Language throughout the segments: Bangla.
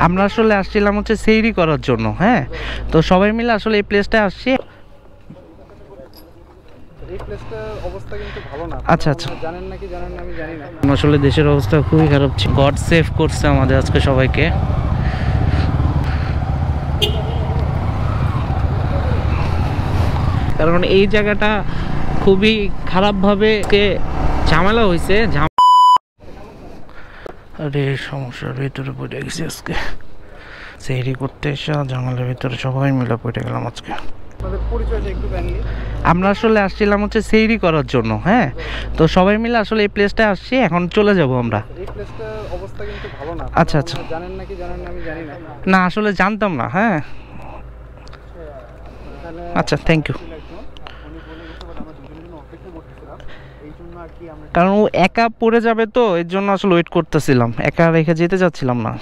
আমরা আসলে আসছিলাম হচ্ছে সেহরি করার জন্য। হ্যাঁ, তো সবাই মিলে আসলে এই প্লেসটায় আসছি। আচ্ছা আচ্ছা, আসলে দেশের অবস্থা খুবই খারাপ ছিল। গড সেভ করছে আমাদের আজকে সবাইকে। কারণ এই জায়গাটা খুবই খারাপভাবে ঝামেলা হয়েছে। আরে সমস্যার ভিতরে পড়ে গেছি আজকে। সেহরি করতে এসে ঝামেলার ভিতরে সবাই মিলে পড়ে গেলাম আজকে। আমরা আসলে আসছিলাম হচ্ছে সেহরি করার জন্য। হ্যাঁ, তো সবাই মিলে আসলে এই প্লেসটায় আসছি, এখন চলে যাব আমরা। আচ্ছা আচ্ছা, না আসলে জানতাম না। হ্যাঁ আচ্ছা, থ্যাংক ইউ। কারণ ও একা পড়ে যাবে, তো এর জন্য আসলে ওয়েট করতেছিলাম, একা রেখে যেতে চাচ্ছিলাম না।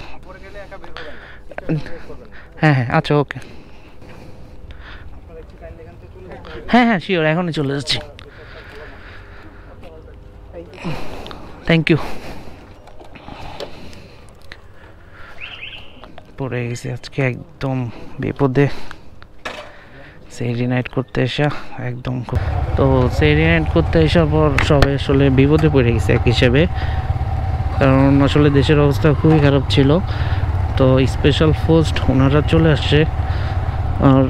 হ্যাঁ হ্যাঁ, আচ্ছা ওকে। হ্যাঁ হ্যাঁ শিওর, এখনই চলে যাচ্ছি। Thank you. পড়ে গেছি আজকে একদম বিপদে। সেহরি নাইট করতে এসে একদম তো সেহরি নাইট করতে আসার পর সবাই আসলে বিপদে পড়ে গেছে এক হিসেবে। কারণ আসলে দেশের অবস্থা খুবই খারাপ ছিল। তো স্পেশাল ফোর্স ওনারা চলে আসছে। আর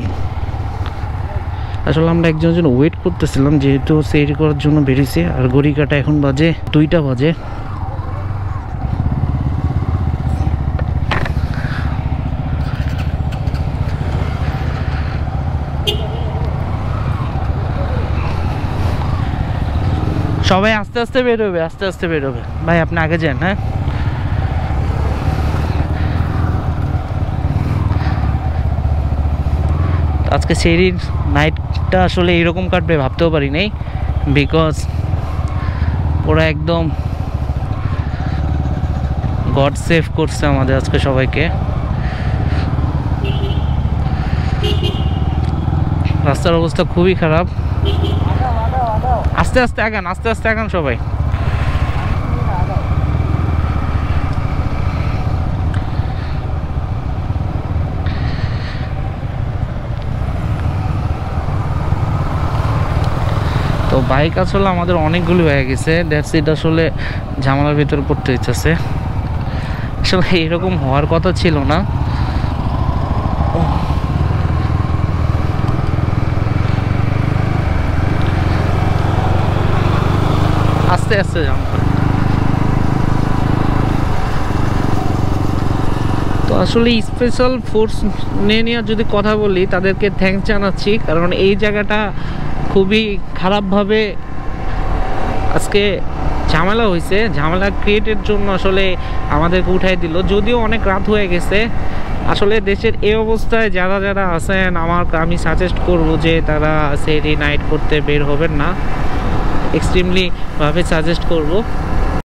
আসলে আমরা একজন ওয়েট করতেছিলাম, যেহেতু সেহরি করার জন্য বেরিয়েছি। আর ঘড়ি কাটা এখন বাজে 2টা বাজে। সবাই আস্তে আস্তে বেরোবে, আস্তে আস্তে বেরোবে। ভাই আপনি আগে যান। হ্যাঁ, আজকে সেহরির নাইটটা আসলে এইরকম কাটবে ভাবতেও পারি নাই। বিকজ ওরা একদম গড সেভ করছে আমাদের আজকে সবাইকে। রাস্তার অবস্থা খুবই খারাপ। আস্তে আস্তে আগান, আস্তে আস্তে আগান সবাই। তো বাইক আসলে আমাদের অনেকগুলো হয়ে গেছে। দ্যাটস ইট, আসলে ঝামেলার ভিতরে পড়তে হইতেছে। আসলে এরকম হওয়ার কথা ছিল না। আস্তে আস্তে যান। তো আসলে স্পেশাল ফোর্স নিয়ে যদি কথা বলি, তাদেরকে থ্যাঙ্কস জানাচ্ছি। কারণ এই জায়গাটা খুবই খারাপভাবে আজকে ঝামেলা হয়েছে। ঝামেলা ক্রিয়েটের জন্য আসলে আমাদেরকে উঠাই দিল, যদিও অনেক রাত হয়ে গেছে। আসলে দেশের এই অবস্থায় যারা যারা আছেন, আমি সাজেস্ট করব যে তারা সেহরি নাইট করতে বের হবেন না। এক্সট্রিমলি ভাবে সাজেস্ট করব।